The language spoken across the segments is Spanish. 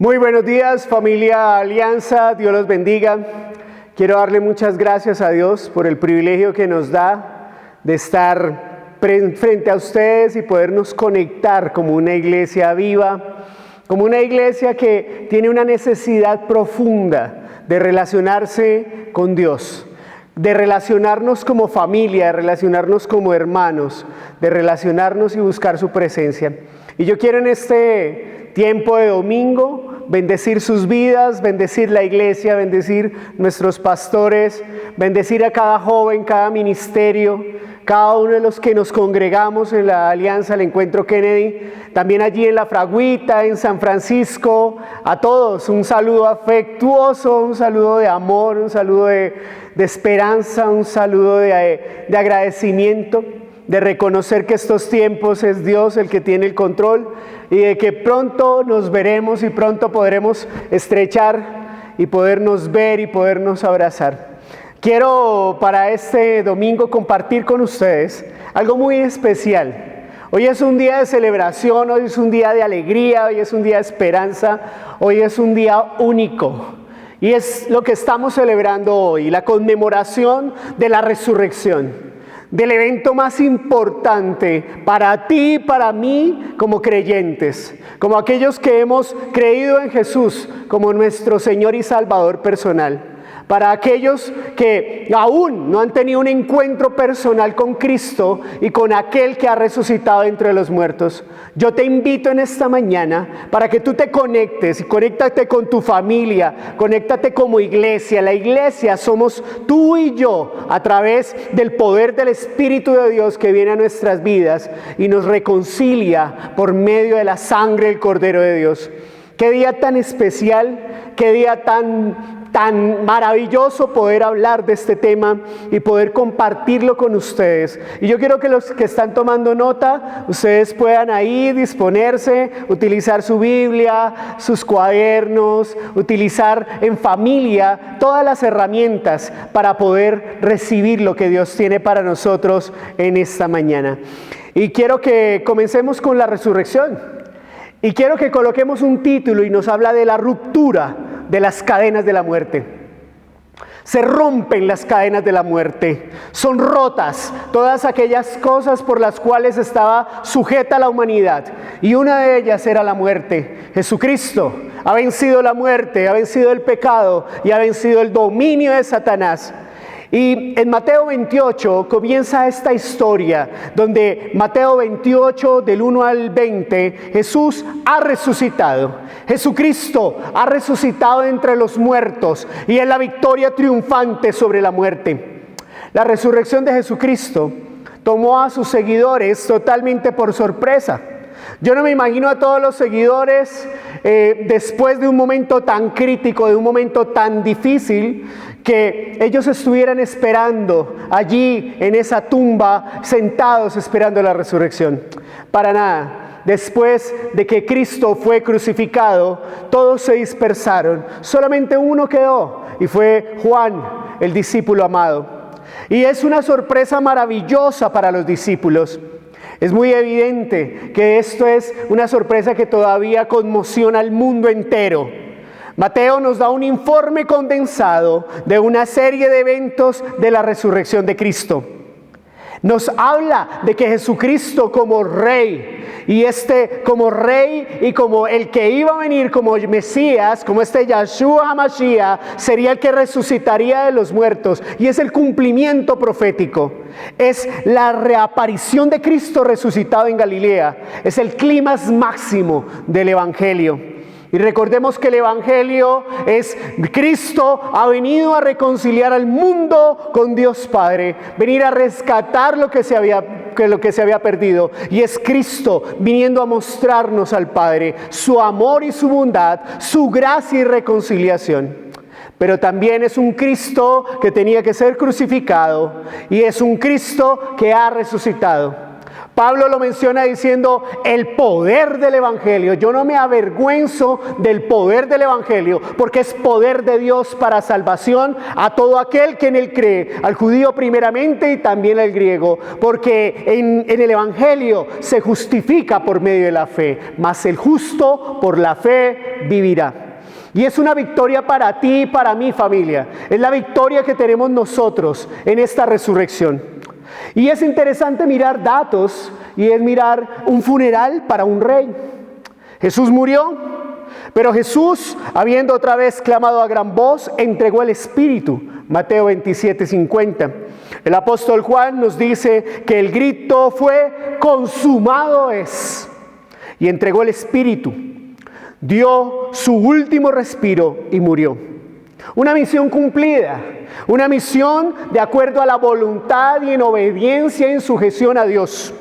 Muy buenos días, familia Alianza, Dios los bendiga. Quiero darle muchas gracias a Dios por el privilegio que nos da de estar frente a ustedes y podernos conectar como una iglesia viva, como una iglesia que tiene una necesidad profunda de relacionarse con Dios, de relacionarnos como familia, de relacionarnos como hermanos, de relacionarnos y buscar su presencia. Y yo quiero en este tiempo de domingo bendecir sus vidas, bendecir la iglesia, bendecir nuestros pastores, bendecir a cada joven, cada ministerio, cada uno de los que nos congregamos en la Alianza, el Encuentro Kennedy, también allí en La Fraguita, en San Francisco, a todos un saludo afectuoso, un saludo de amor, un saludo de esperanza, un saludo de agradecimiento, de reconocer que estos tiempos es Dios el que tiene el control y de que pronto nos veremos y pronto podremos estrechar y podernos ver y podernos abrazar. Quiero para este domingo compartir con ustedes algo muy especial. Hoy es un día de celebración, hoy es un día de alegría, hoy es un día de esperanza, hoy es un día único. Y es lo que estamos celebrando hoy, la conmemoración de la resurrección, del evento más importante para ti y para mí como creyentes, como aquellos que hemos creído en Jesús como nuestro Señor y Salvador personal. Para aquellos que aún no han tenido un encuentro personal con Cristo y con aquel que ha resucitado entre los muertos. Yo te invito en esta mañana para que tú te conectes y conéctate con tu familia, conéctate como iglesia. La iglesia somos tú y yo a través del poder del Espíritu de Dios que viene a nuestras vidas y nos reconcilia por medio de la sangre del Cordero de Dios. Qué día tan especial, qué día tan maravilloso poder hablar de este tema y poder compartirlo con ustedes. Y yo quiero que los que están tomando nota, ustedes puedan ahí disponerse, utilizar su Biblia, sus cuadernos, utilizar en familia todas las herramientas para poder recibir lo que Dios tiene para nosotros en esta mañana. Y quiero que comencemos con la resurrección. Y quiero que coloquemos un título y nos habla de la ruptura de las cadenas de la muerte. Se rompen las cadenas de la muerte, son rotas todas aquellas cosas por las cuales estaba sujeta la humanidad, y una de ellas era la muerte. Jesucristo ha vencido la muerte, ha vencido el pecado y ha vencido el dominio de Satanás. Y en Mateo 28 comienza esta historia, donde Mateo 28 del 1 al 20, Jesús ha resucitado. Jesucristo ha resucitado entre los muertos y es la victoria triunfante sobre la muerte. La resurrección de Jesucristo tomó a sus seguidores totalmente por sorpresa. Yo no me imagino a todos los seguidores después de un momento tan crítico, de un momento tan difícil, que ellos estuvieran esperando allí en esa tumba, sentados esperando la resurrección. Para nada. Después de que Cristo fue crucificado, todos se dispersaron. Solamente uno quedó y fue Juan, el discípulo amado. Y es una sorpresa maravillosa para los discípulos. Es muy evidente que esto es una sorpresa que todavía conmociona al mundo entero. Mateo nos da un informe condensado de una serie de eventos de la resurrección de Cristo. Nos habla de que Jesucristo como Rey, y como Rey y como el que iba a venir como Mesías, como Yahshua HaMashiach, sería el que resucitaría de los muertos. Y es el cumplimiento profético. Es la reaparición de Cristo resucitado en Galilea. Es el clímax máximo del Evangelio. Y recordemos que el Evangelio es Cristo ha venido a reconciliar al mundo con Dios Padre, venir a rescatar lo que se había perdido. Y es Cristo viniendo a mostrarnos al Padre su amor y su bondad, su gracia y reconciliación. Pero también es un Cristo que tenía que ser crucificado y es un Cristo que ha resucitado. Pablo lo menciona diciendo el poder del Evangelio. Yo no me avergüenzo del poder del Evangelio, porque es poder de Dios para salvación a todo aquel que en él cree, al judío primeramente y también al griego, porque en el Evangelio se justifica por medio de la fe, mas el justo por la fe vivirá. Y es una victoria para ti y para mi familia. Es la victoria que tenemos nosotros en esta resurrección. Y es interesante mirar datos y es mirar un funeral para un rey. Jesús murió, pero Jesús, habiendo otra vez clamado a gran voz, entregó el Espíritu. Mateo 27:50. El apóstol Juan nos dice que el grito fue: consumado es. Y entregó el Espíritu. Dio su último respiro y murió. Una misión cumplida, una misión de acuerdo a la voluntad y en obediencia y en sujeción a Dios.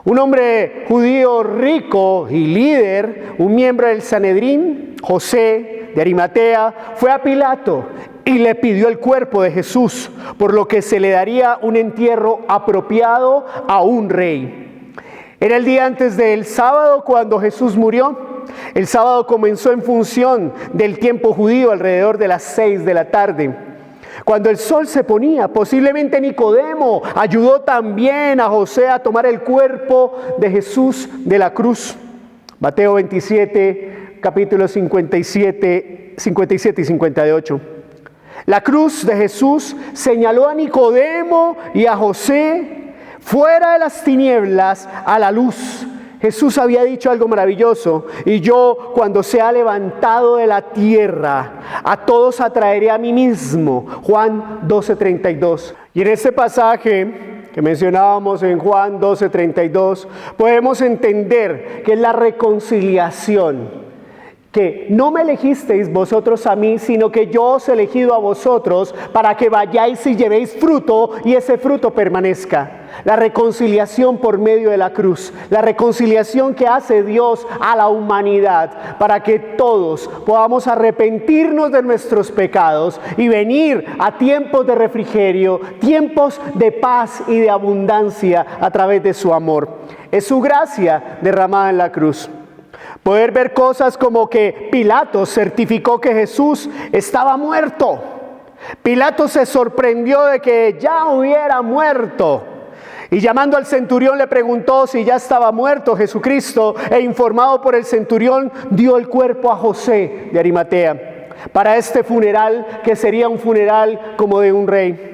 Un hombre judío rico y líder, un miembro del Sanedrín, José de Arimatea, fue a Pilato y le pidió el cuerpo de Jesús, por lo que se le daría un entierro apropiado a un rey. Era el día antes del sábado cuando Jesús murió. El sábado comenzó en función del tiempo judío alrededor de las 6 de la tarde. Cuando el sol se ponía, posiblemente Nicodemo ayudó también a José a tomar el cuerpo de Jesús de la cruz. Mateo 27, capítulos 57 y 58. La cruz de Jesús señaló a Nicodemo y a José fuera de las tinieblas a la luz. Jesús había dicho algo maravilloso: y yo, cuando sea levantado de la tierra, a todos atraeré a mí mismo. Juan 12:32. Y en este pasaje que mencionábamos en Juan 12:32, podemos entender que es la reconciliación. Que no me elegisteis vosotros a mí, sino que yo os he elegido a vosotros para que vayáis y llevéis fruto y ese fruto permanezca. La reconciliación por medio de la cruz, la reconciliación que hace Dios a la humanidad para que todos podamos arrepentirnos de nuestros pecados y venir a tiempos de refrigerio, tiempos de paz y de abundancia a través de su amor. Es su gracia derramada en la cruz. Poder ver cosas como que Pilato certificó que Jesús estaba muerto. Pilato se sorprendió de que ya hubiera muerto. Y llamando al centurión le preguntó si ya estaba muerto Jesucristo, e informado por el centurión, dio el cuerpo a José de Arimatea para este funeral, que sería un funeral como de un rey.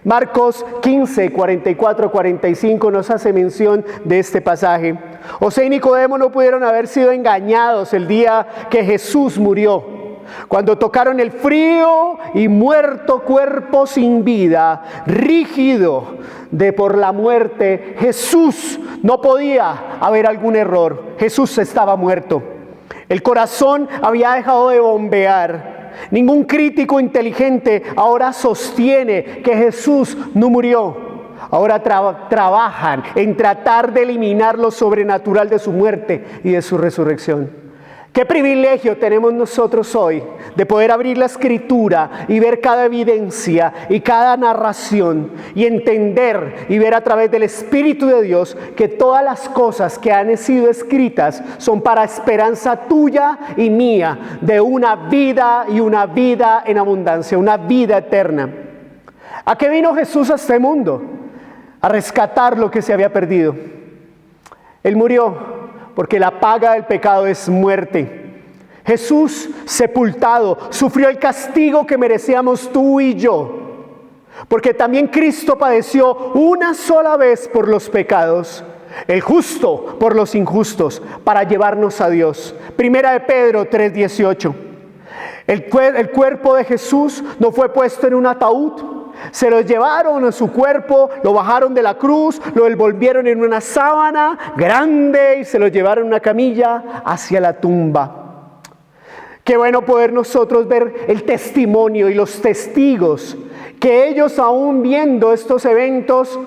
Marcos 15, 44-45 nos hace mención de este pasaje. José y Nicodemo no pudieron haber sido engañados el día que Jesús murió. Cuando tocaron el frío y muerto cuerpo sin vida, rígido por la muerte, Jesús, no podía haber algún error. Jesús estaba muerto. El corazón había dejado de bombear. Ningún crítico inteligente ahora sostiene que Jesús no murió. Ahora trabajan en tratar de eliminar lo sobrenatural de su muerte y de su resurrección. Qué privilegio tenemos nosotros hoy de poder abrir la Escritura y ver cada evidencia y cada narración y entender y ver a través del Espíritu de Dios que todas las cosas que han sido escritas son para esperanza tuya y mía de una vida y una vida en abundancia, una vida eterna. ¿A qué vino Jesús a este mundo? A rescatar lo que se había perdido. Él murió porque la paga del pecado es muerte. Jesús, sepultado, sufrió el castigo que merecíamos tú y yo, porque también Cristo padeció una sola vez por los pecados, el justo por los injustos, para llevarnos a Dios. Primera de Pedro 3:18. El cuerpo de Jesús no fue puesto en un ataúd. Se lo llevaron a su cuerpo, lo bajaron de la cruz, lo envolvieron en una sábana grande y se lo llevaron en una camilla hacia la tumba. Qué bueno poder nosotros ver el testimonio y los testigos que ellos, aún viendo estos eventos,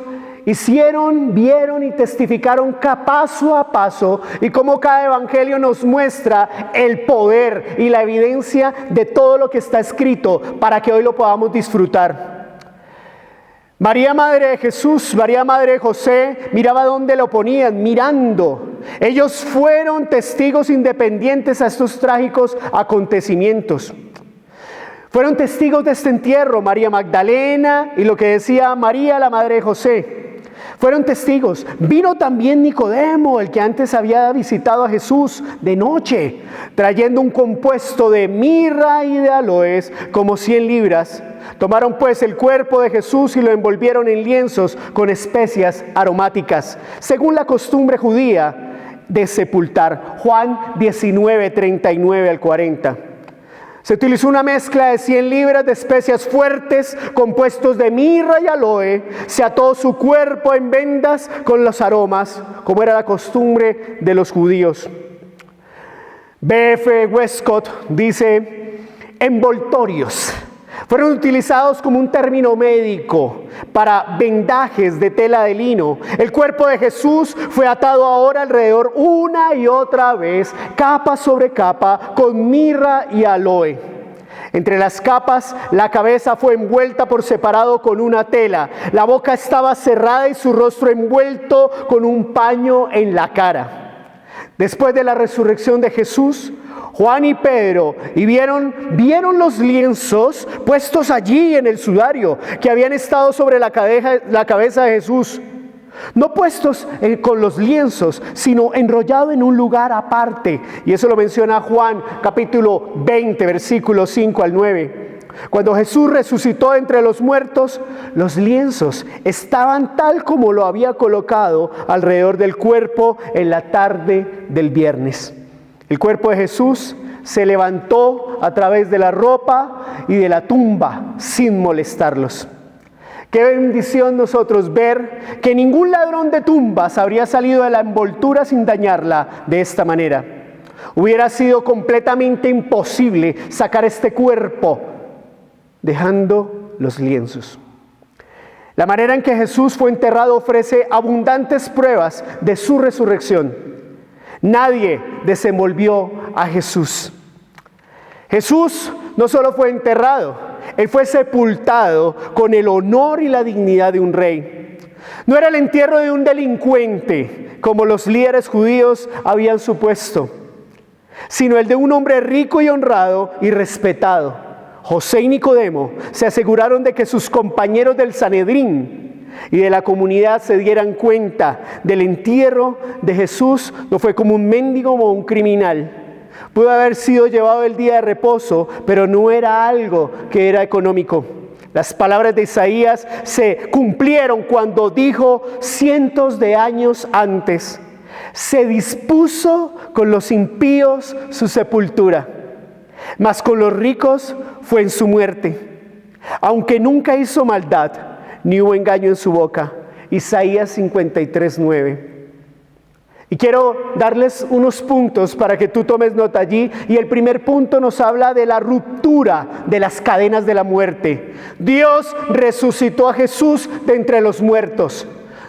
vieron y testificaron paso a paso, y cómo cada evangelio nos muestra el poder y la evidencia de todo lo que está escrito para que hoy lo podamos disfrutar. María, madre de Jesús, María, madre de José, miraba dónde lo ponían, mirando. Ellos fueron testigos independientes a estos trágicos acontecimientos. Fueron testigos de este entierro, María Magdalena y lo que decía María, la madre de José. Fueron testigos. Vino también Nicodemo, el que antes había visitado a Jesús de noche, trayendo un compuesto de mirra y de aloes, como 100 libras. Tomaron pues el cuerpo de Jesús y lo envolvieron en lienzos con especias aromáticas, según la costumbre judía de sepultar. Juan 19, 39 al 40. Se utilizó una mezcla de 100 libras de especias fuertes, compuestos de mirra y aloe. Se ató su cuerpo en vendas con los aromas, como era la costumbre de los judíos. B.F. Westcott dice, envoltorios. Fueron utilizados como un término médico para vendajes de tela de lino. El cuerpo de Jesús fue atado ahora alrededor una y otra vez, capa sobre capa, con mirra y aloe. Entre las capas, la cabeza fue envuelta por separado con una tela. La boca estaba cerrada y su rostro envuelto con un paño en la cara. Después de la resurrección de Jesús, Juan y Pedro vieron los lienzos puestos allí en el sudario que habían estado sobre la cabeza de Jesús. No puestos con los lienzos, sino enrollado en un lugar aparte. Y eso lo menciona Juan capítulo 20, versículos 5 al 9. Cuando Jesús resucitó entre los muertos, los lienzos estaban tal como lo había colocado alrededor del cuerpo en la tarde del viernes. El cuerpo de Jesús se levantó a través de la ropa y de la tumba sin molestarlos. Qué bendición nosotros ver que ningún ladrón de tumbas habría salido de la envoltura sin dañarla de esta manera. Hubiera sido completamente imposible sacar este cuerpo dejando los lienzos. La manera en que Jesús fue enterrado ofrece abundantes pruebas de su resurrección. Nadie desenvolvió a Jesús. Jesús no solo fue enterrado, Él fue sepultado con el honor y la dignidad de un rey. No era el entierro de un delincuente, como los líderes judíos habían supuesto, sino el de un hombre rico y honrado y respetado. José y Nicodemo se aseguraron de que sus compañeros del Sanedrín y de la comunidad se dieran cuenta del entierro de Jesús. No fue como un mendigo o un criminal. Pudo haber sido llevado el día de reposo, pero no era algo que era económico. Las palabras de Isaías se cumplieron cuando dijo cientos de años antes: se dispuso con los impíos su sepultura, mas con los ricos fue en su muerte. Aunque nunca hizo maldad, ni hubo engaño en su boca. Isaías 53, 9. Y quiero darles unos puntos para que tú tomes nota allí. Y el primer punto nos habla de la ruptura de las cadenas de la muerte. Dios resucitó a Jesús de entre los muertos.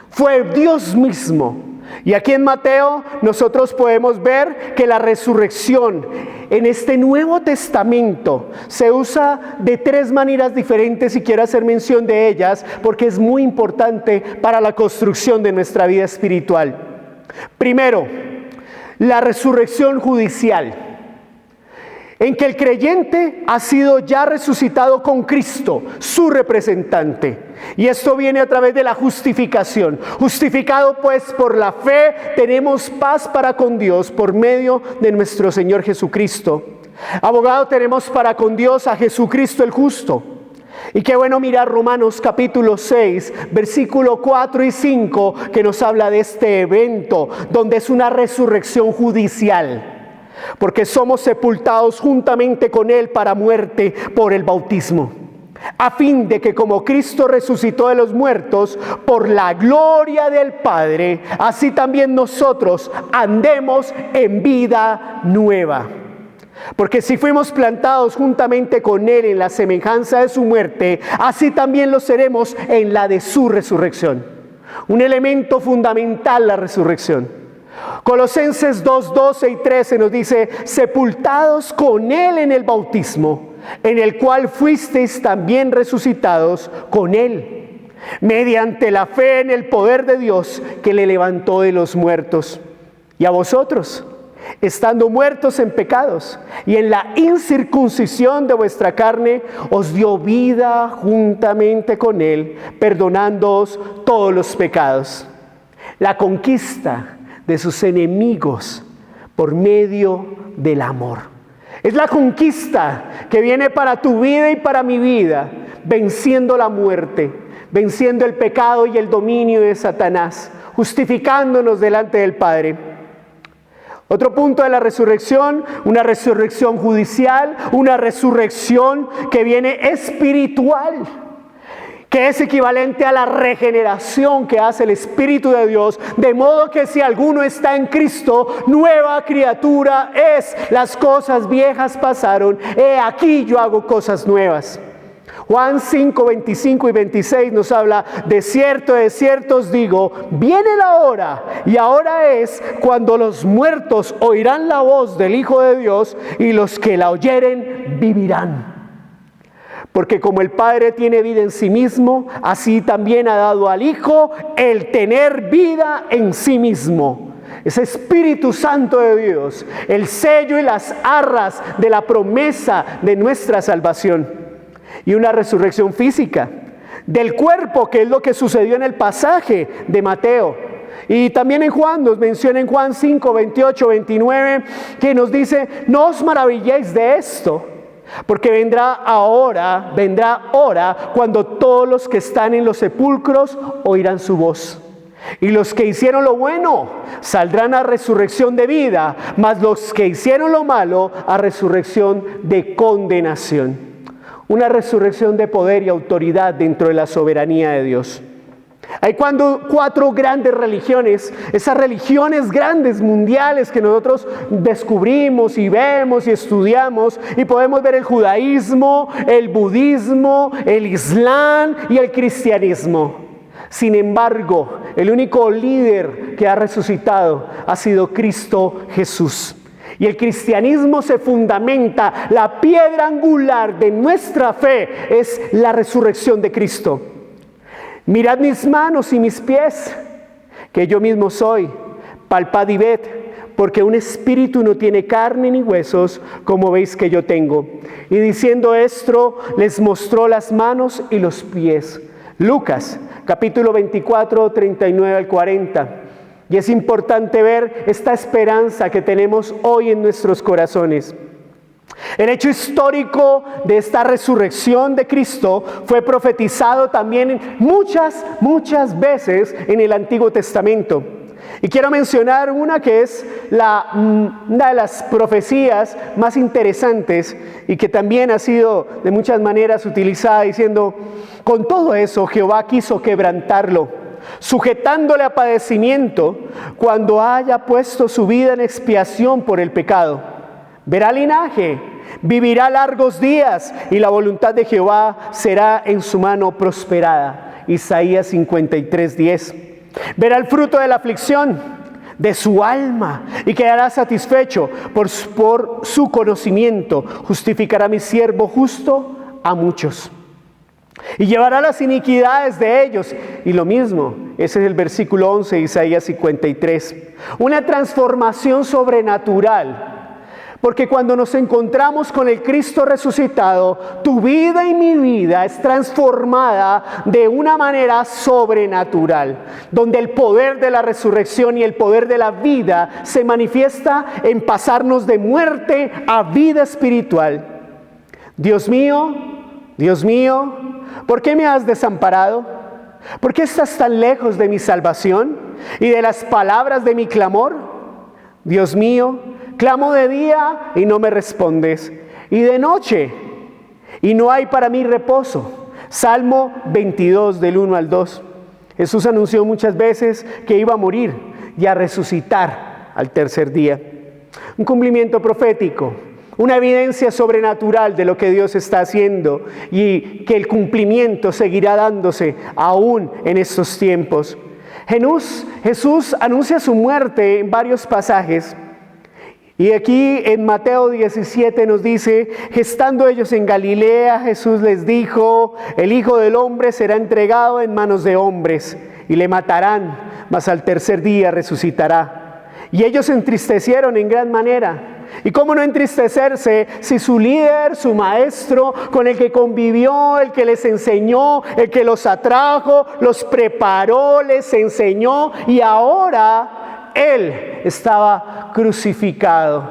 Fue Dios mismo. Y aquí en Mateo nosotros podemos ver que la resurrección en este Nuevo Testamento se usa de 3 maneras diferentes, y quiero hacer mención de ellas porque es muy importante para la construcción de nuestra vida espiritual. Primero, la resurrección judicial, en que el creyente ha sido ya resucitado con Cristo, su representante. Y esto viene a través de la justificación. Justificado pues por la fe, tenemos paz para con Dios por medio de nuestro Señor Jesucristo. Abogado tenemos para con Dios a Jesucristo el justo. Y qué bueno mirar Romanos capítulo 6, versículo 4 y 5, que nos habla de este evento, donde es una resurrección judicial. Porque somos sepultados juntamente con Él para muerte por el bautismo, a fin de que como Cristo resucitó de los muertos por la gloria del Padre, así también nosotros andemos en vida nueva. Porque si fuimos plantados juntamente con Él en la semejanza de su muerte, así también lo seremos en la de su resurrección. Un elemento fundamental, la resurrección. Colosenses 2, 12 y 13 nos dice: sepultados con Él en el bautismo, en el cual fuisteis también resucitados con Él, mediante la fe en el poder de Dios que le levantó de los muertos. Y a vosotros, estando muertos en pecados y en la incircuncisión de vuestra carne, os dio vida juntamente con Él, perdonándoos todos los pecados. La conquista de sus enemigos por medio del amor. Es la conquista que viene para tu vida y para mi vida, venciendo la muerte, venciendo el pecado y el dominio de Satanás, justificándonos delante del Padre. Otro punto de la resurrección, una resurrección judicial, una resurrección que viene espiritual, que es equivalente a la regeneración que hace el Espíritu de Dios, de modo que si alguno está en Cristo, nueva criatura es. Las cosas viejas pasaron, he aquí yo hago cosas nuevas. Juan 5, 25 y 26 nos habla: de cierto os digo, viene la hora, y ahora es, cuando los muertos oirán la voz del Hijo de Dios, y los que la oyeren vivirán. Porque como el Padre tiene vida en sí mismo, así también ha dado al Hijo el tener vida en sí mismo. Ese Espíritu Santo de Dios, el sello y las arras de la promesa de nuestra salvación. Y una resurrección física del cuerpo, que es lo que sucedió en el pasaje de Mateo. Y también en Juan, nos menciona en Juan 5, 28, 29, que nos dice: no os maravilléis de esto, porque vendrá hora cuando todos los que están en los sepulcros oirán su voz. Y los que hicieron lo bueno saldrán a resurrección de vida, mas los que hicieron lo malo a resurrección de condenación. Una resurrección de poder y autoridad dentro de la soberanía de Dios. Hay cuatro grandes religiones, esas religiones grandes mundiales que nosotros descubrimos y vemos y estudiamos, y podemos ver el judaísmo, el budismo, el islam y el cristianismo. Sin embargo, el único líder que ha resucitado ha sido Cristo Jesús. Y el cristianismo se fundamenta, la piedra angular de nuestra fe es la resurrección de Cristo. Mirad mis manos y mis pies, que yo mismo soy. Palpad y ved, porque un espíritu no tiene carne ni huesos, como veis que yo tengo. Y diciendo esto, les mostró las manos y los pies. Lucas, capítulo 24, 39 al 40. Y es importante ver esta esperanza que tenemos hoy en nuestros corazones. El hecho histórico de esta resurrección de Cristo fue profetizado también muchas veces en el Antiguo Testamento. Y quiero mencionar una que es una de las profecías más interesantes y que también ha sido de muchas maneras utilizada, diciendo: con todo eso Jehová quiso quebrantarlo, sujetándole a padecimiento cuando haya puesto su vida en expiación por el pecado. Verá linaje, vivirá largos días, y la voluntad de Jehová será en su mano prosperada. Isaías 53, 10. Verá el fruto de la aflicción de su alma y quedará satisfecho por su conocimiento. Justificará mi siervo justo a muchos, y llevará las iniquidades de ellos. Y lo mismo, ese es el versículo 11 de Isaías 53. Una transformación sobrenatural. Porque cuando nos encontramos con el Cristo resucitado, tu vida y mi vida es transformada de una manera sobrenatural, donde el poder de la resurrección y el poder de la vida se manifiesta en pasarnos de muerte a vida espiritual. Dios mío, ¿por qué me has desamparado? ¿Por qué estás tan lejos de mi salvación y de las palabras de mi clamor? Dios mío, clamo de día y no me respondes, y de noche y no hay para mí reposo. Salmo 22 del 1 al 2. Jesús anunció muchas veces que iba a morir y a resucitar al tercer día. Un cumplimiento profético, una evidencia sobrenatural de lo que Dios está haciendo y que el cumplimiento seguirá dándose aún en estos tiempos. Jesús anuncia su muerte en varios pasajes. Y aquí en Mateo 17 nos dice, estando ellos en Galilea, Jesús les dijo, el Hijo del Hombre será entregado en manos de hombres y le matarán, mas al tercer día resucitará. Y ellos se entristecieron en gran manera. ¿Y cómo no entristecerse si su líder, su maestro, con el que convivió, el que les enseñó, el que los atrajo, los preparó, les enseñó y ahora él estaba crucificado?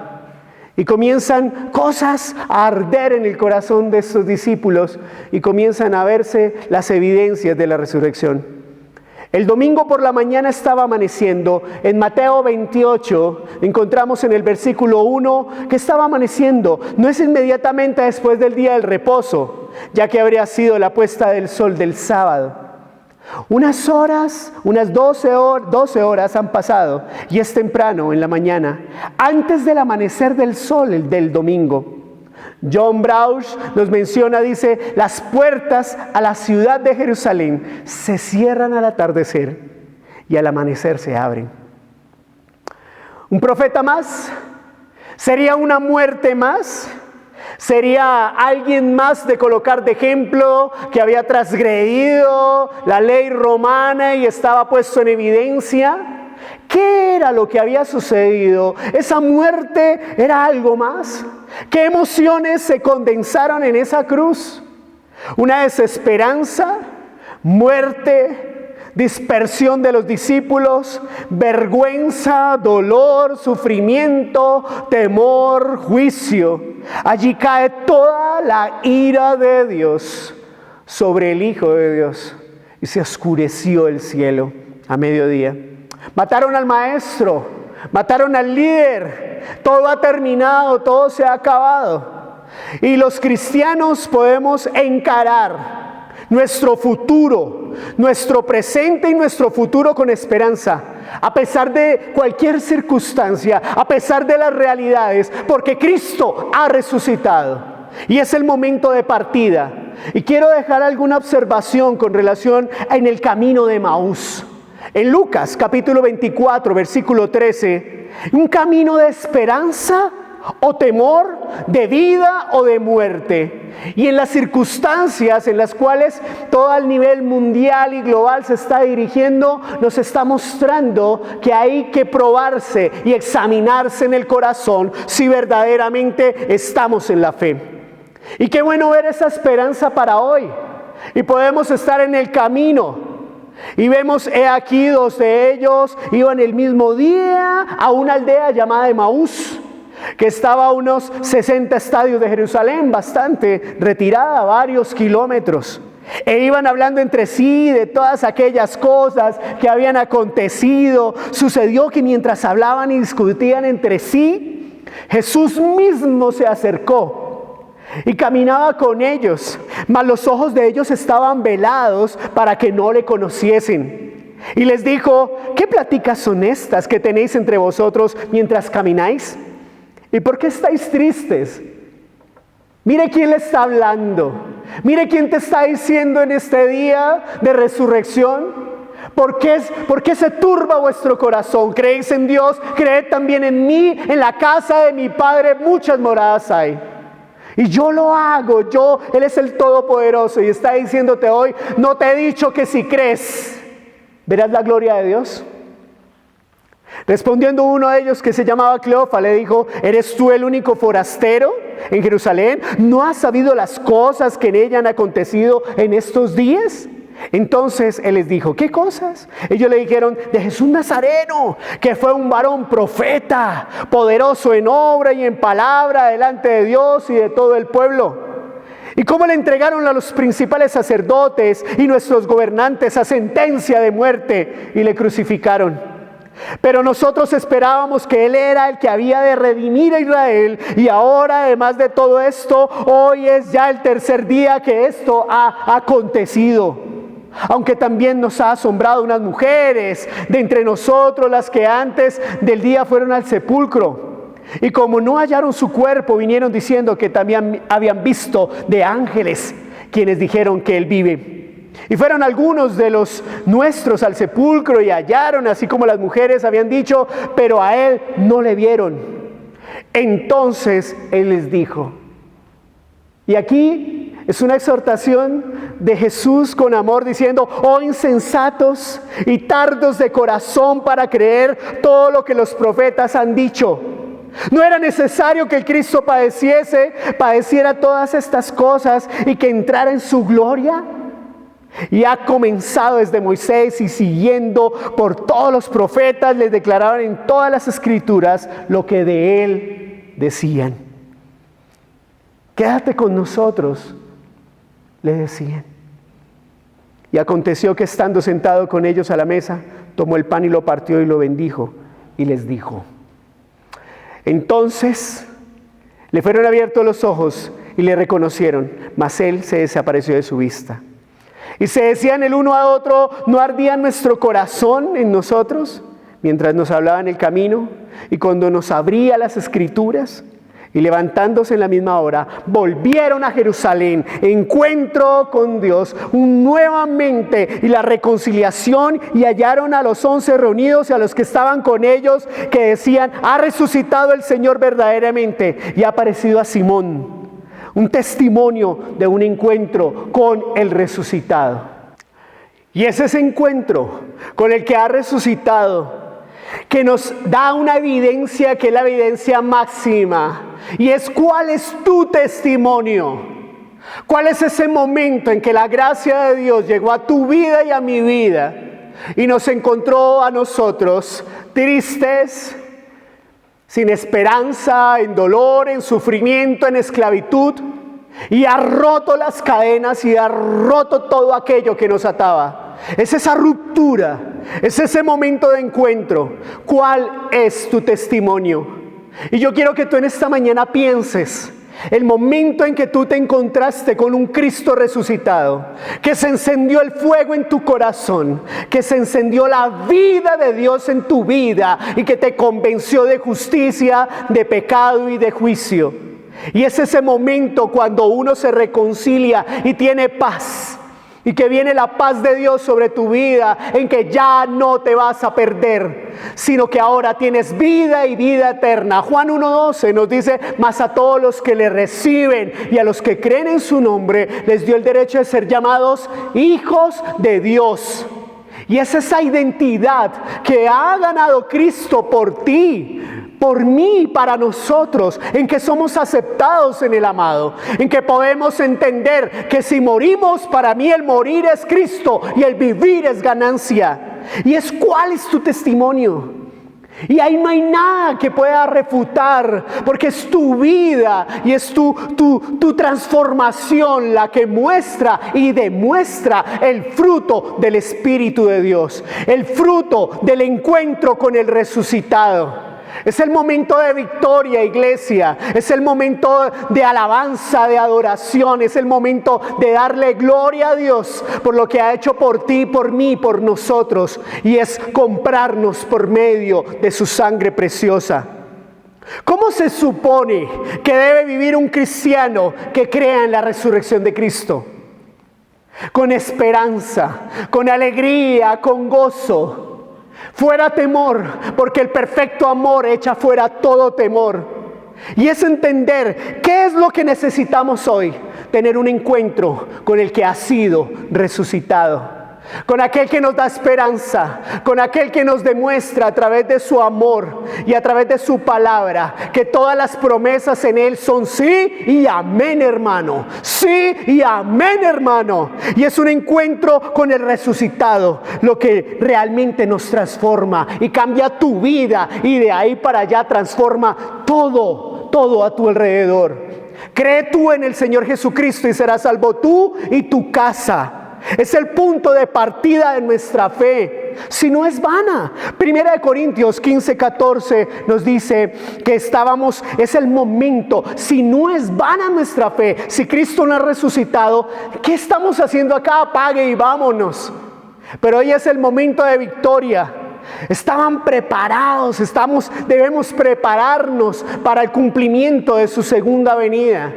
Y comienzan cosas a arder en el corazón de estos discípulos y comienzan a verse las evidencias de la resurrección. El domingo por la mañana estaba amaneciendo. En Mateo 28 encontramos en el versículo 1 que estaba amaneciendo. No es inmediatamente después del día del reposo, ya que habría sido la puesta del sol del sábado. Unas 12 horas han pasado y es temprano en la mañana, antes del amanecer del sol, el del domingo. John Brauch nos menciona, dice, las puertas a la ciudad de Jerusalén se cierran al atardecer y al amanecer se abren. ¿Un profeta más? ¿Sería una muerte más? ¿Sería alguien más de colocar de ejemplo que había transgredido la ley romana y estaba puesto en evidencia? ¿Qué era lo que había sucedido? ¿Esa muerte era algo más? ¿Qué emociones se condensaron en esa cruz? Una desesperanza, muerte, dispersión de los discípulos, vergüenza, dolor, sufrimiento, temor, juicio. Allí cae toda la ira de Dios sobre el Hijo de Dios y se oscureció el cielo a mediodía. Mataron al maestro, mataron al líder. Todo ha terminado, todo se ha acabado. Y los cristianos podemos encarar nuestro futuro, nuestro presente y nuestro futuro con esperanza, a pesar de cualquier circunstancia, a pesar de las realidades, porque Cristo ha resucitado. Y es el momento de partida. Y quiero dejar alguna observación con relación en el camino de Emaús. En Lucas capítulo 24, versículo 13, un camino de esperanza o temor, de vida o de muerte. Y en las circunstancias en las cuales todo el nivel mundial y global se está dirigiendo, nos está mostrando que hay que probarse y examinarse en el corazón si verdaderamente estamos en la fe. Y qué bueno ver esa esperanza para hoy. Y podemos estar en el camino. Y vemos, he aquí, 2 de ellos iban el mismo día a una aldea llamada Emaús, que estaba a unos 60 estadios de Jerusalén, bastante retirada, varios kilómetros. E iban hablando entre sí de todas aquellas cosas que habían acontecido. Sucedió que mientras hablaban y discutían entre sí, Jesús mismo se acercó y caminaba con ellos, mas los ojos de ellos estaban velados para que no le conociesen. Y les dijo, ¿qué pláticas son estas que tenéis entre vosotros mientras camináis? ¿Y por qué estáis tristes? Mire quién le está hablando. Mire quién te está diciendo en este día de resurrección. ¿Por qué se turba vuestro corazón? ¿Creéis en Dios? Creed también en mí. En la casa de mi Padre muchas moradas hay. Y yo lo hago, Él es el Todopoderoso y está diciéndote hoy, no te he dicho que si crees, verás la gloria de Dios. Respondiendo uno de ellos que se llamaba Cleofa, le dijo, ¿eres tú el único forastero en Jerusalén? ¿No has sabido las cosas que en ella han acontecido en estos días? Entonces él les dijo, ¿qué cosas? Ellos le dijeron, de Jesús Nazareno, que fue un varón profeta, poderoso en obra y en palabra delante de Dios y de todo el pueblo. Y cómo le entregaron a los principales sacerdotes y nuestros gobernantes a sentencia de muerte y le crucificaron. Pero nosotros esperábamos que Él era el que había de redimir a Israel, y ahora, además de todo esto, hoy es ya el tercer día que esto ha acontecido. Aunque también nos ha asombrado unas mujeres de entre nosotros, las que antes del día fueron al sepulcro. Y como no hallaron su cuerpo, vinieron diciendo que también habían visto de ángeles, quienes dijeron que Él vive. Y fueron algunos de los nuestros al sepulcro y hallaron, así como las mujeres habían dicho, pero a Él no le vieron. Entonces Él les dijo. Y aquí es una exhortación de Jesús con amor diciendo: oh insensatos y tardos de corazón para creer todo lo que los profetas han dicho. ¿No era necesario que el Cristo padeciera todas estas cosas y que entrara en su gloria? Y ha comenzado desde Moisés y siguiendo por todos los profetas, les declaraban en todas las escrituras lo que de Él decían. Quédate con nosotros, le decían. Y aconteció que estando sentado con ellos a la mesa, tomó el pan y lo partió y lo bendijo y les dijo. Entonces le fueron abiertos los ojos y le reconocieron, mas él se desapareció de su vista. Y se decían el uno a otro: ¿no ardía nuestro corazón en nosotros mientras nos hablaba en el camino y cuando nos abría las escrituras? Y levantándose en la misma hora, volvieron a Jerusalén, encuentro con Dios nuevamente y la reconciliación, y hallaron a los 11 reunidos y a los que estaban con ellos, que decían: ha resucitado el Señor verdaderamente y ha aparecido a Simón. Un testimonio de un encuentro con el resucitado. Y es ese encuentro con el que ha resucitado que nos da una evidencia que es la evidencia máxima, y es: ¿cuál es tu testimonio? ¿Cuál es ese momento en que la gracia de Dios llegó a tu vida y a mi vida y nos encontró a nosotros tristes, sin esperanza, en dolor, en sufrimiento, en esclavitud, y ha roto las cadenas y ha roto todo aquello que nos ataba? Es esa ruptura, es ese momento de encuentro. ¿Cuál es tu testimonio? Y yo quiero que tú en esta mañana pienses el momento en que tú te encontraste con un Cristo resucitado, que se encendió el fuego en tu corazón, que se encendió la vida de Dios en tu vida y que te convenció de justicia, de pecado y de juicio. Y es ese momento cuando uno se reconcilia y tiene paz, y que viene la paz de Dios sobre tu vida, en que ya no te vas a perder, sino que ahora tienes vida y vida eterna. Juan 1:12 nos dice: mas a todos los que le reciben y a los que creen en su nombre, les dio el derecho de ser llamados hijos de Dios. Y es esa identidad que ha ganado Cristo por ti, por mí, para nosotros, en que somos aceptados en el amado, en que podemos entender que si morimos, para mí el morir es Cristo y el vivir es ganancia. Y es: ¿cuál es tu testimonio? Y ahí no hay nada que pueda refutar, porque es tu vida y es tu transformación la que muestra y demuestra el fruto del Espíritu de Dios, el fruto del encuentro con el resucitado. Es el momento de victoria, iglesia. Es el momento de alabanza, de adoración. Es el momento de darle gloria a Dios por lo que ha hecho por ti, por mí, por nosotros. Y es comprarnos por medio de su sangre preciosa. ¿Cómo se supone que debe vivir un cristiano que crea en la resurrección de Cristo? Con esperanza, con alegría, con gozo. Fuera temor, porque el perfecto amor echa fuera todo temor. Y es entender qué es lo que necesitamos hoy: tener un encuentro con el que ha sido resucitado, con aquel que nos da esperanza, con aquel que nos demuestra a través de su amor y a través de su palabra que todas las promesas en él son sí y amén, hermano. Sí y amén, hermano. Y es un encuentro con el resucitado lo que realmente nos transforma y cambia tu vida, y de ahí para allá transforma todo a tu alrededor. Cree tú en el Señor Jesucristo y serás salvo tú y tu casa. Es el punto de partida de nuestra fe. Si no, es vana. 1 Corintios 15:14 nos dice que es el momento. Si no, es vana nuestra fe. Si Cristo no ha resucitado, ¿qué estamos haciendo acá? Apague y vámonos. Pero hoy es el momento de victoria. Estaban preparados, debemos prepararnos para el cumplimiento de su segunda venida,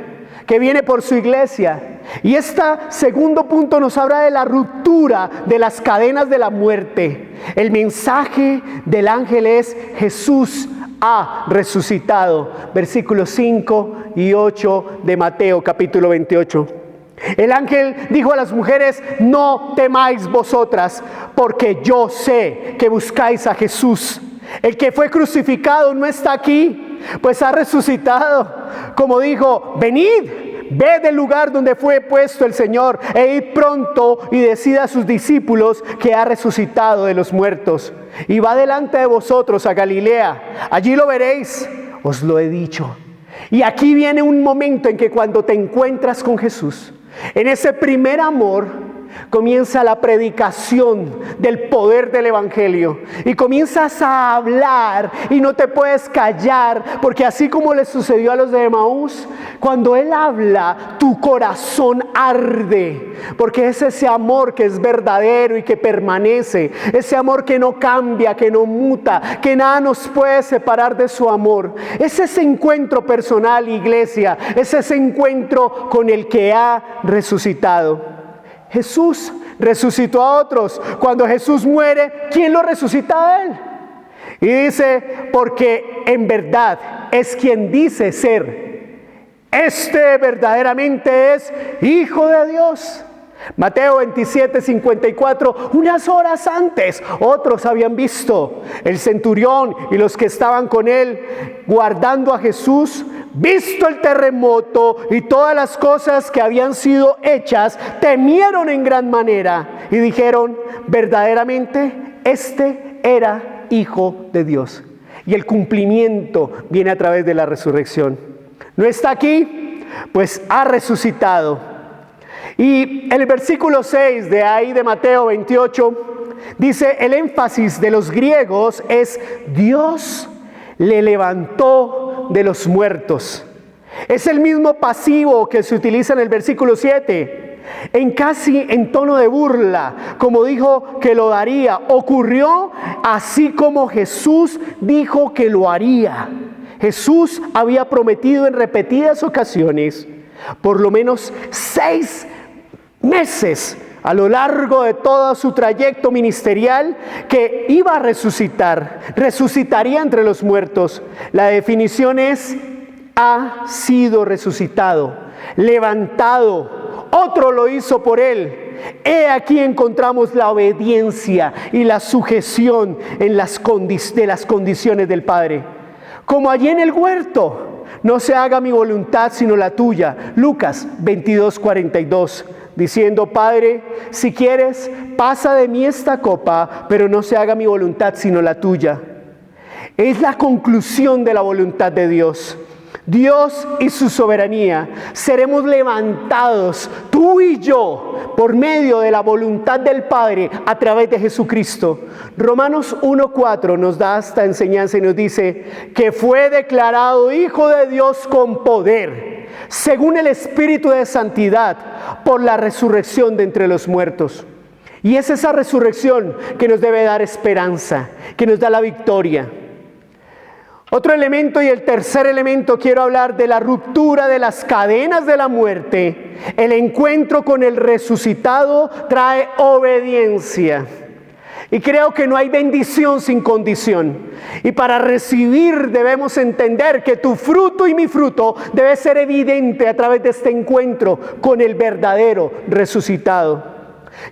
que viene por su iglesia. Y este segundo punto nos habla de la ruptura de las cadenas de la muerte. El mensaje del ángel es: Jesús ha resucitado. Versículos 5 y 8 de Mateo capítulo 28. El ángel dijo a las mujeres: no temáis vosotras, porque yo sé que buscáis a Jesús. El que fue crucificado no está aquí, pues ha resucitado. Como dijo: venid, ved el lugar donde fue puesto el Señor, e id pronto y decid a sus discípulos que ha resucitado de los muertos. Y va delante de vosotros a Galilea, allí lo veréis, os lo he dicho. Y aquí viene un momento en que cuando te encuentras con Jesús, en ese primer amor, comienza la predicación del poder del Evangelio y comienzas a hablar y no te puedes callar, porque así como le sucedió a los de Emaús, cuando Él habla, tu corazón arde, porque es ese amor que es verdadero y que permanece, ese amor que no cambia, que no muta, que nada nos puede separar de su amor. Es ese encuentro personal, iglesia, es ese encuentro con el que ha resucitado. Jesús resucitó a otros. Cuando Jesús muere, ¿quién lo resucita a Él? Y dice: porque en verdad es quien dice ser. Este verdaderamente es Hijo de Dios. Mateo 27:54. Unas horas antes, otros habían visto, el centurión y los que estaban con él guardando a Jesús, visto el terremoto y todas las cosas que habían sido hechas, temieron en gran manera y dijeron: verdaderamente este era Hijo de Dios. Y el cumplimiento viene a través de la resurrección. ¿No está aquí? Pues ha resucitado. Y el versículo 6 de ahí de Mateo 28 dice: el énfasis de los griegos es: Dios le levantó de los muertos. Es el mismo pasivo que se utiliza en el versículo 7, casi en tono de burla, como dijo que lo daría. Ocurrió así como Jesús dijo que lo haría. Jesús había prometido en repetidas ocasiones, por lo menos 6 meses a lo largo de todo su trayecto ministerial, que iba a resucitar, resucitaría entre los muertos. La definición es: ha sido resucitado, levantado, otro lo hizo por él. He aquí encontramos la obediencia y la sujeción de las condiciones del Padre. Como allí en el huerto: no se haga mi voluntad sino la tuya. Lucas 22:42. Diciendo: Padre, si quieres, pasa de mí esta copa, pero no se haga mi voluntad sino la tuya. Es la conclusión de la voluntad de Dios. Dios y su soberanía. Seremos levantados, tú y yo, por medio de la voluntad del Padre a través de Jesucristo. Romanos 1:4 nos da esta enseñanza y nos dice que fue declarado Hijo de Dios con poder, según el Espíritu de santidad, por la resurrección de entre los muertos. Y es esa resurrección que nos debe dar esperanza, que nos da la victoria. Otro elemento, y el tercer elemento, quiero hablar de la ruptura de las cadenas de la muerte. El encuentro con el resucitado trae obediencia. Y creo que no hay bendición sin condición. Y para recibir debemos entender que tu fruto y mi fruto debe ser evidente a través de este encuentro con el verdadero resucitado.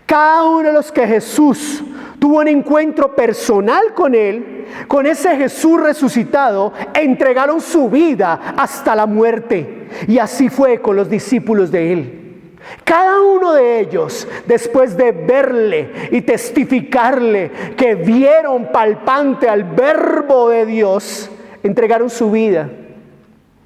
Cada uno de los que Jesús tuvo un encuentro personal con Él, con ese Jesús resucitado, entregaron su vida hasta la muerte. Y así fue con los discípulos de Él. Cada uno de ellos, después de verle y testificarle que vieron palpante al Verbo de Dios, entregaron su vida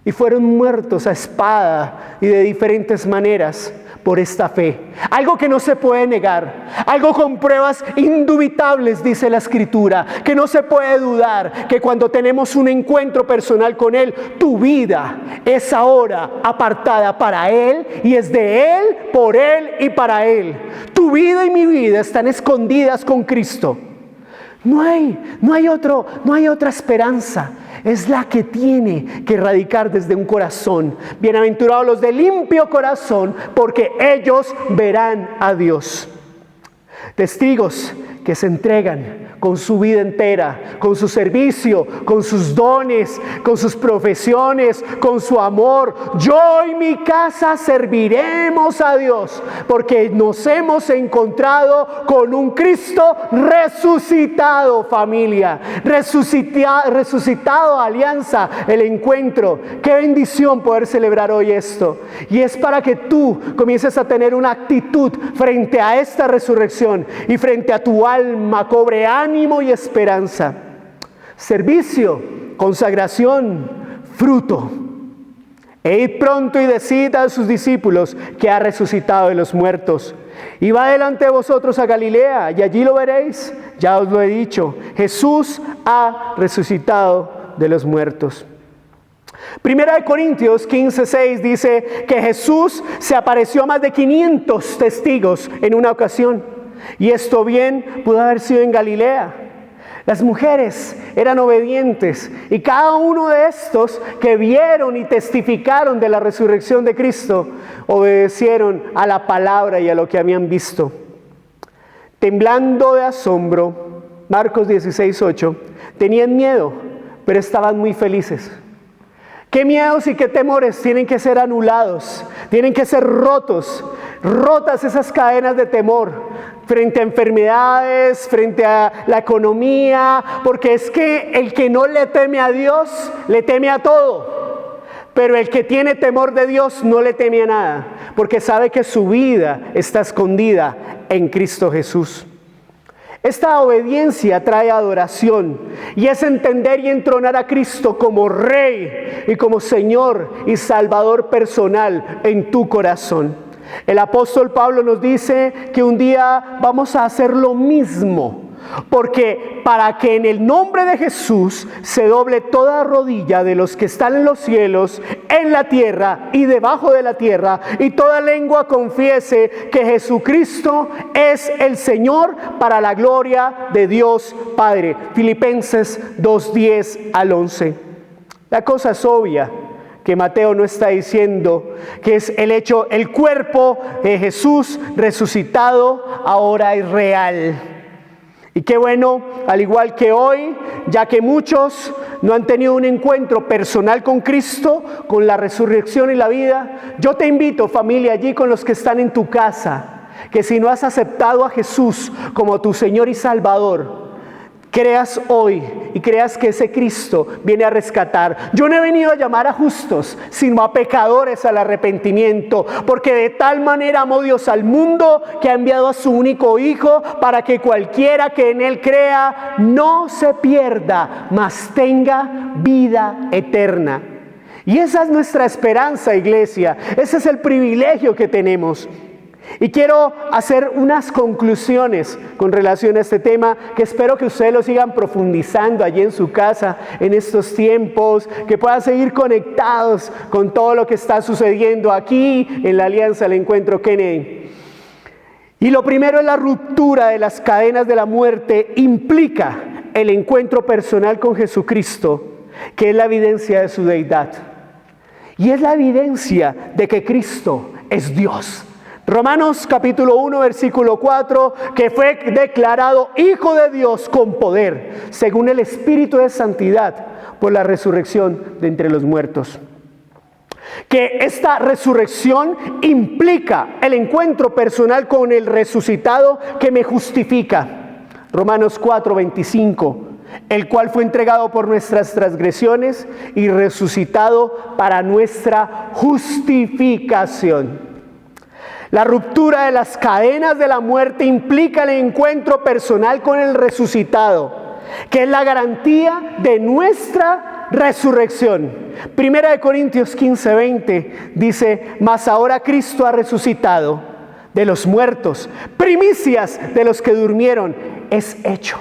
y fueron muertos a espada y de diferentes maneras por esta fe. Algo que no se puede negar, algo con pruebas indubitables, dice la Escritura, que no se puede dudar, que cuando tenemos un encuentro personal con Él, tu vida es ahora apartada para Él y es de Él, por Él y para Él. Tu vida y mi vida están escondidas con Cristo. No hay otra esperanza. Es la que tiene que radicar desde un corazón. Bienaventurados los de limpio corazón, porque ellos verán a Dios. Testigos que se entregan con su vida entera, con su servicio, con sus dones, con sus profesiones, con su amor. Yo y mi casa serviremos a Dios, porque nos hemos encontrado con un Cristo resucitado, familia, resucitado, Alianza, el encuentro. Qué bendición poder celebrar hoy esto. Y es para que tú comiences a tener una actitud frente a esta resurrección y frente a tu alma cobre ánimo y esperanza. Servicio, consagración, fruto. E id pronto y decid a sus discípulos que ha resucitado de los muertos. Y va delante de vosotros a Galilea, y allí lo veréis. Ya os lo he dicho, Jesús ha resucitado de los muertos. Primera de Corintios 15:6 dice que Jesús se apareció a más de 500 testigos en una ocasión. Y esto bien pudo haber sido en Galilea. Las mujeres eran obedientes y cada uno de estos que vieron y testificaron de la resurrección de Cristo obedecieron a la palabra y a lo que habían visto. Temblando de asombro, Marcos 16:8, tenían miedo, pero estaban muy felices. ¿Qué miedos y qué temores tienen que ser anulados? Tienen que ser rotas esas cadenas de temor frente a enfermedades, frente a la economía, porque es que el que no le teme a Dios, le teme a todo. Pero el que tiene temor de Dios no le teme a nada, porque sabe que su vida está escondida en Cristo Jesús. Esta obediencia trae adoración y es entender y entronar a Cristo como Rey y como Señor y Salvador personal en tu corazón. El apóstol Pablo nos dice que un día vamos a hacer lo mismo, porque para que en el nombre de Jesús se doble toda rodilla de los que están en los cielos, en la tierra y debajo de la tierra, y toda lengua confiese que Jesucristo es el Señor, para la gloria de Dios Padre. Filipenses 2:10 al 11. La cosa es obvia, que Mateo no está diciendo que es el cuerpo de Jesús resucitado ahora es real. Y qué bueno, al igual que hoy, ya que muchos no han tenido un encuentro personal con Cristo, con la resurrección y la vida, yo te invito, familia, allí con los que están en tu casa, que si no has aceptado a Jesús como tu Señor y Salvador, creas hoy y creas que ese Cristo viene a rescatar. Yo no he venido a llamar a justos, sino a pecadores al arrepentimiento, porque de tal manera amó Dios al mundo que ha enviado a su único Hijo para que cualquiera que en Él crea no se pierda, mas tenga vida eterna. Y esa es nuestra esperanza, iglesia. Ese es el privilegio que tenemos. Y quiero hacer unas conclusiones con relación a este tema, que espero que ustedes lo sigan profundizando allí en su casa en estos tiempos, que puedan seguir conectados con todo lo que está sucediendo aquí en la Alianza del Encuentro Kennedy. Y lo primero es la ruptura de las cadenas de la muerte. Implica el encuentro personal con Jesucristo, que es la evidencia de su deidad. Y es la evidencia de que Cristo es Dios. Romanos capítulo 1, versículo 4, que fue declarado Hijo de Dios con poder, según el Espíritu de Santidad, por la resurrección de entre los muertos. Que esta resurrección implica el encuentro personal con el resucitado que me justifica. Romanos 4, 25. El cual fue entregado por nuestras transgresiones y resucitado para nuestra justificación. La ruptura de las cadenas de la muerte implica el encuentro personal con el resucitado, que es la garantía de nuestra resurrección. Primera de Corintios 15:20 dice: mas ahora Cristo ha resucitado de los muertos, primicias de los que durmieron, es hecho.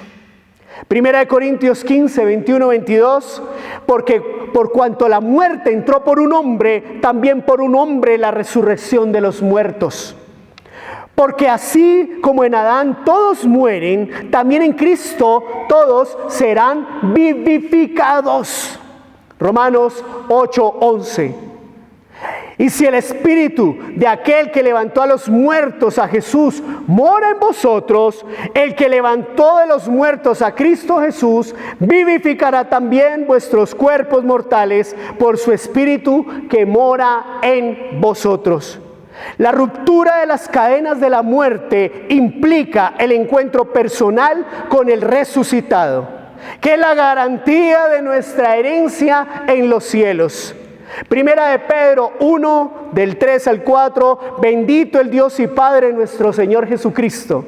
Primera de Corintios 15, 21, 22, porque por cuanto la muerte entró por un hombre, también por un hombre la resurrección de los muertos. Porque así como en Adán todos mueren, también en Cristo todos serán vivificados. Romanos 8, 11. Y si el Espíritu de aquel que levantó a los muertos a Jesús mora en vosotros, el que levantó de los muertos a Cristo Jesús vivificará también vuestros cuerpos mortales por su Espíritu que mora en vosotros. La ruptura de las cadenas de la muerte implica el encuentro personal con el resucitado, que es la garantía de nuestra herencia en los cielos. Primera de Pedro 1, del 3 al 4, bendito el Dios y Padre nuestro Señor Jesucristo,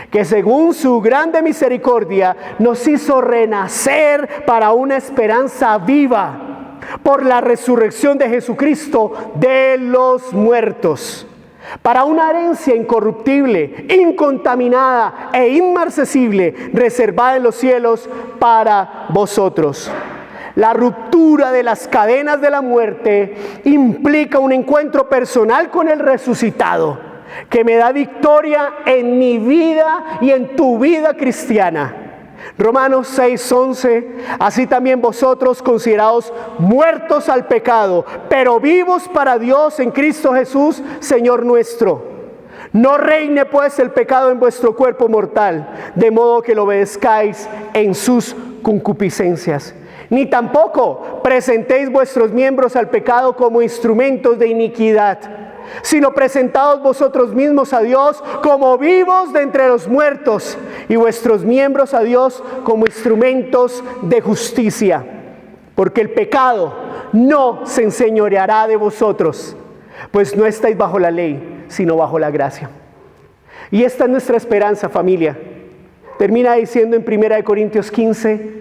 que según su grande misericordia nos hizo renacer para una esperanza viva por la resurrección de Jesucristo de los muertos, para una herencia incorruptible, incontaminada e inmarcesible, reservada en los cielos para vosotros. La ruptura de las cadenas de la muerte implica un encuentro personal con el resucitado, que me da victoria en mi vida y en tu vida cristiana. Romanos 6:11, así también vosotros considerados muertos al pecado, pero vivos para Dios en Cristo Jesús, Señor nuestro. No reine pues el pecado en vuestro cuerpo mortal, de modo que lo obedezcáis en sus concupiscencias. Ni tampoco presentéis vuestros miembros al pecado como instrumentos de iniquidad, sino presentaos vosotros mismos a Dios como vivos de entre los muertos, y vuestros miembros a Dios como instrumentos de justicia. Porque el pecado no se enseñoreará de vosotros, pues no estáis bajo la ley, sino bajo la gracia. Y esta es nuestra esperanza, familia. Termina diciendo en 1 Corintios 15,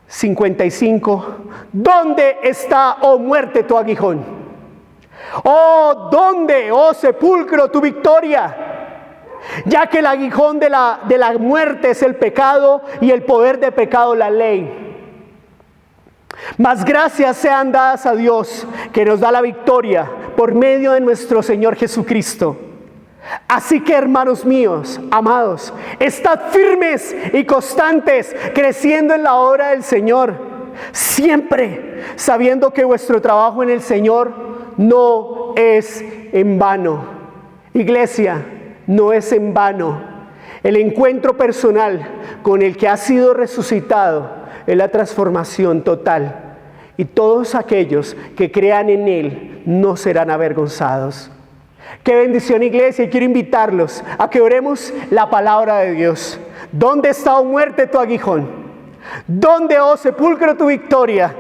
55, ¿dónde está, oh muerte, tu aguijón? Oh, ¿dónde, oh sepulcro, tu victoria? Ya que el aguijón de la muerte es el pecado y el poder de pecado la ley. Mas gracias sean dadas a Dios que nos da la victoria por medio de nuestro Señor Jesucristo. Así que, hermanos míos, amados, estad firmes y constantes, creciendo en la obra del Señor, siempre sabiendo que vuestro trabajo en el Señor no es en vano. Iglesia, no es en vano. El encuentro personal con el que ha sido resucitado es la transformación total. Y todos aquellos que crean en Él no serán avergonzados. Qué bendición, iglesia, y quiero invitarlos a que oremos la palabra de Dios. ¿Dónde está, oh muerte, tu aguijón? ¿Dónde, oh sepulcro, tu victoria?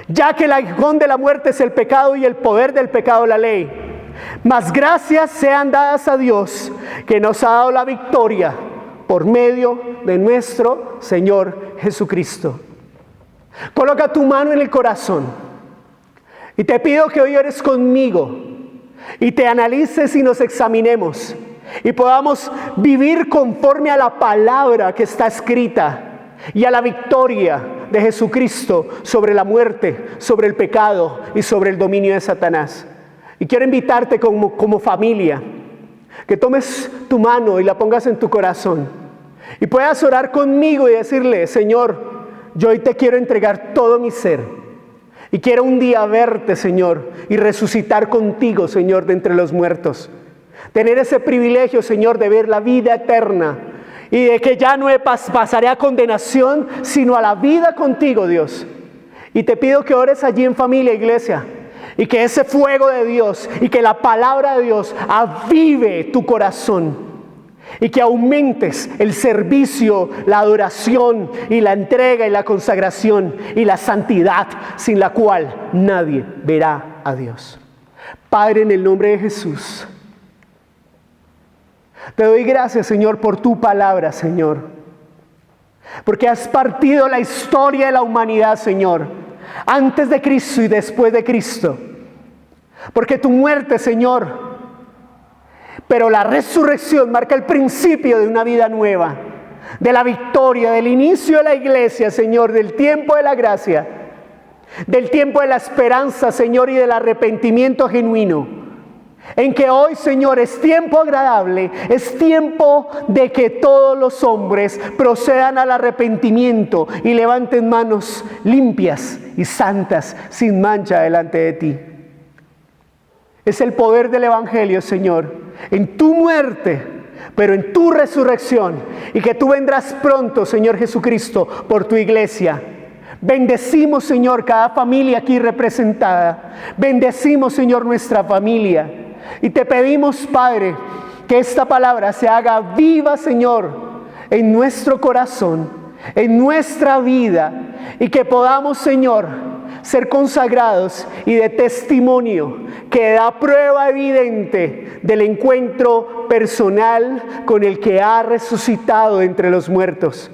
Ya que el aguijón de la muerte es el pecado y el poder del pecado la ley. Mas gracias sean dadas a Dios que nos ha dado la victoria por medio de nuestro Señor Jesucristo. Coloca tu mano en el corazón y te pido que hoy ores conmigo y te analices y nos examinemos y podamos vivir conforme a la palabra que está escrita y a la victoria de Jesucristo sobre la muerte, sobre el pecado y sobre el dominio de Satanás. Y quiero invitarte como familia, que tomes tu mano y la pongas en tu corazón y puedas orar conmigo y decirle: Señor, yo hoy te quiero entregar todo mi ser. Y quiero un día verte, Señor, y resucitar contigo, Señor, de entre los muertos. Tener ese privilegio, Señor, de ver la vida eterna y de que ya no pasaré a condenación, sino a la vida contigo, Dios. Y te pido que ores allí en familia, iglesia, y que ese fuego de Dios y que la palabra de Dios avive tu corazón. Y que aumentes el servicio, la adoración y la entrega y la consagración y la santidad sin la cual nadie verá a Dios. Padre, en el nombre de Jesús, te doy gracias, Señor, por tu palabra, Señor. Porque has partido la historia de la humanidad, Señor, antes de Cristo y después de Cristo. Porque tu muerte, Señor, pero la resurrección marca el principio de una vida nueva, de la victoria, del inicio de la iglesia, Señor, del tiempo de la gracia, del tiempo de la esperanza, Señor, y del arrepentimiento genuino. En que hoy, Señor, es tiempo agradable, es tiempo de que todos los hombres procedan al arrepentimiento y levanten manos limpias y santas, sin mancha delante de ti. Es el poder del Evangelio, Señor, en tu muerte, pero en tu resurrección, y que tú vendrás pronto, Señor Jesucristo, por tu iglesia. Bendecimos, Señor, cada familia aquí representada. Bendecimos, Señor, nuestra familia. Y te pedimos, Padre, que esta palabra se haga viva, Señor, en nuestro corazón, en nuestra vida, y que podamos, Señor, ser consagrados y de testimonio que da prueba evidente del encuentro personal con el que ha resucitado entre los muertos.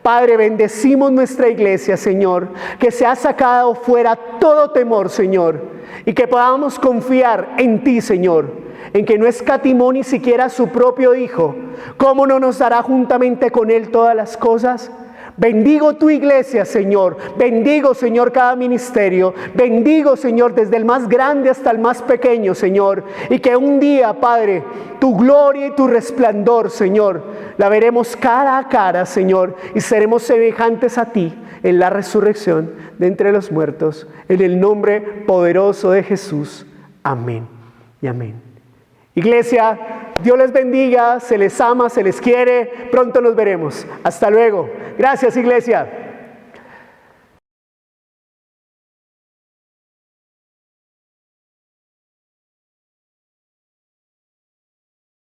Padre, bendecimos nuestra iglesia, Señor, que se ha sacado fuera todo temor, Señor, y que podamos confiar en ti, Señor, en que no escatimó ni siquiera a su propio Hijo. ¿Cómo no nos dará juntamente con Él todas las cosas? Bendigo tu iglesia, Señor. Bendigo, Señor, cada ministerio. Bendigo, Señor, desde el más grande hasta el más pequeño, Señor. Y que un día, Padre, tu gloria y tu resplandor, Señor, la veremos cara a cara, Señor, y seremos semejantes a ti en la resurrección de entre los muertos. En el nombre poderoso de Jesús. Amén y amén. Iglesia, Dios les bendiga, se les ama, se les quiere. Pronto nos veremos. Hasta luego. Gracias, iglesia.